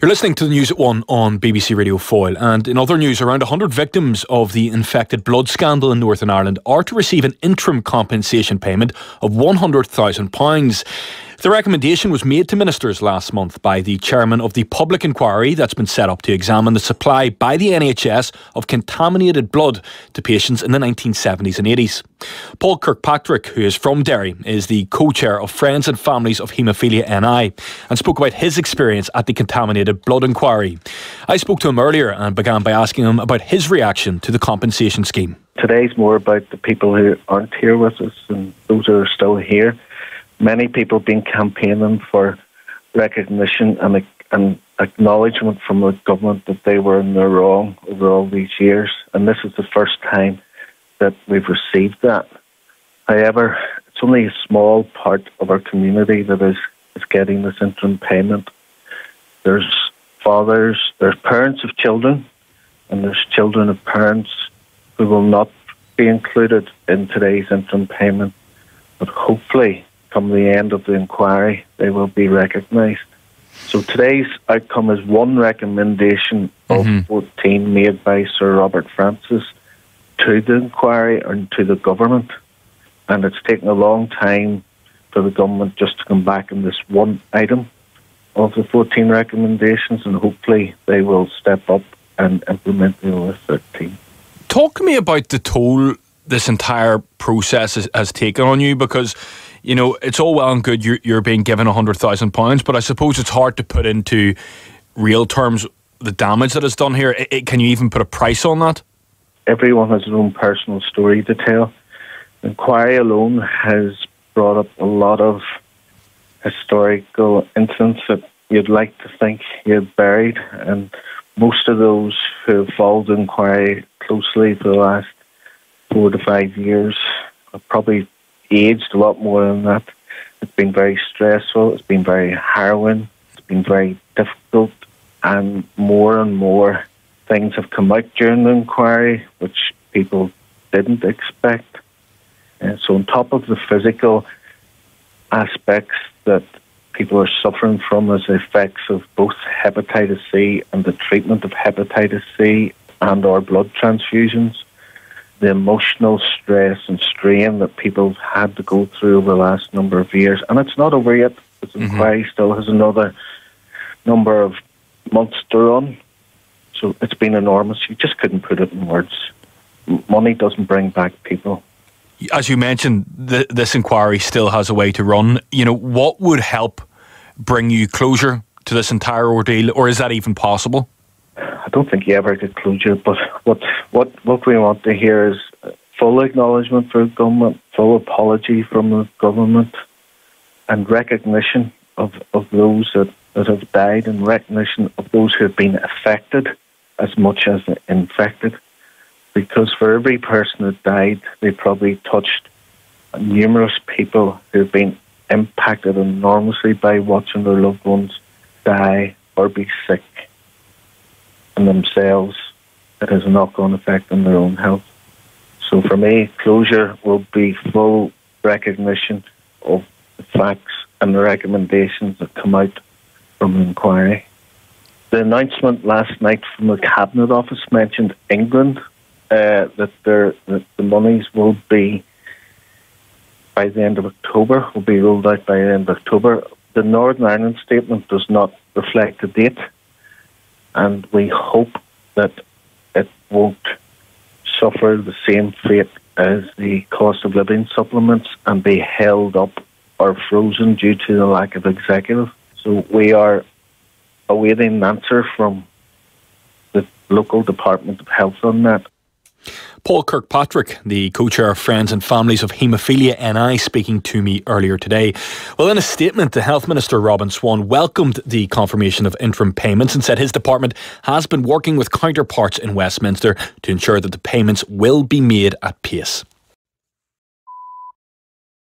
You're listening to the News at 1 on BBC Radio Foyle. And in other news, around 100 victims of the infected blood scandal in Northern Ireland are to receive an interim compensation payment of £100,000. The recommendation was made to ministers last month by the chairman of the public inquiry that's been set up to examine the supply by the NHS of contaminated blood to patients in the 1970s and 80s. Paul Kirkpatrick, who is from Derry, is the co-chair of Friends and Families of Hemophilia NI and spoke about his experience at the contaminated blood inquiry. I spoke to him earlier and began by asking him about his reaction to the compensation scheme. Today's more about the people who aren't here with us and those who are still here. Many people have been campaigning for recognition and acknowledgement from the government that they were in the wrong over all these years, and this is the first time that we've received that. However, it's only a small part of our community that is getting this interim payment. There's fathers, there's parents of children, and there's children of parents who will not be included in today's interim payment, but hopefully come the end of the inquiry, they will be recognised. So today's outcome is one recommendation of 14 made by Sir Robert Francis to the inquiry and to the government. And it's taken a long time for the government just to come back on this one item of the 14 recommendations, and hopefully they will step up and implement the other 13. Talk to me about the toll this entire process has taken on you, because you know, it's all well and good you're being given £100,000, but I suppose it's hard to put into real terms the damage that is done here. Can you even put a price on that? Everyone has their own personal story to tell. The inquiry alone has brought up a lot of historical incidents that you'd like to think you had buried, and most of those who have followed the inquiry closely for the last 4 to 5 years have probably aged a lot more than that. It's been very stressful, it's been very harrowing, it's been very difficult, and more things have come out during the inquiry which people didn't expect. And so on top of the physical aspects that people are suffering from as effects of both hepatitis C and the treatment of hepatitis C and our blood transfusions, the emotional stress and strain that people have had to go through over the last number of years. And it's not over yet. This inquiry still has another number of months to run. So it's been enormous. You just couldn't put it in words. Money doesn't bring back people. As you mentioned, this inquiry still has a way to run. You know, what would help bring you closure to this entire ordeal, or is that even possible? I don't think you ever get closure, but what we want to hear is full acknowledgement for the government, full apology from the government, and recognition of those that have died, and recognition of those who have been affected as much as infected. Because for every person that died, they probably touched numerous people who have been impacted enormously by watching their loved ones die or be sick. And themselves, it has a knock-on effect on their own health. So for me, closure will be full recognition of the facts and the recommendations that come out from the inquiry. The announcement last night from the Cabinet Office mentioned England, that the monies will be by the end of October, will be rolled out by the end of October. The Northern Ireland statement does not reflect the date, and we hope that it won't suffer the same fate as the cost of living supplements and be held up or frozen due to the lack of executive. So we are awaiting an answer from the local Department of Health on that. Paul Kirkpatrick, the co-chair of Friends and Families of Hemophilia NI, speaking to me earlier today. Well, in a statement, the Health Minister Robin Swann welcomed the confirmation of interim payments and said his department has been working with counterparts in Westminster to ensure that the payments will be made at pace.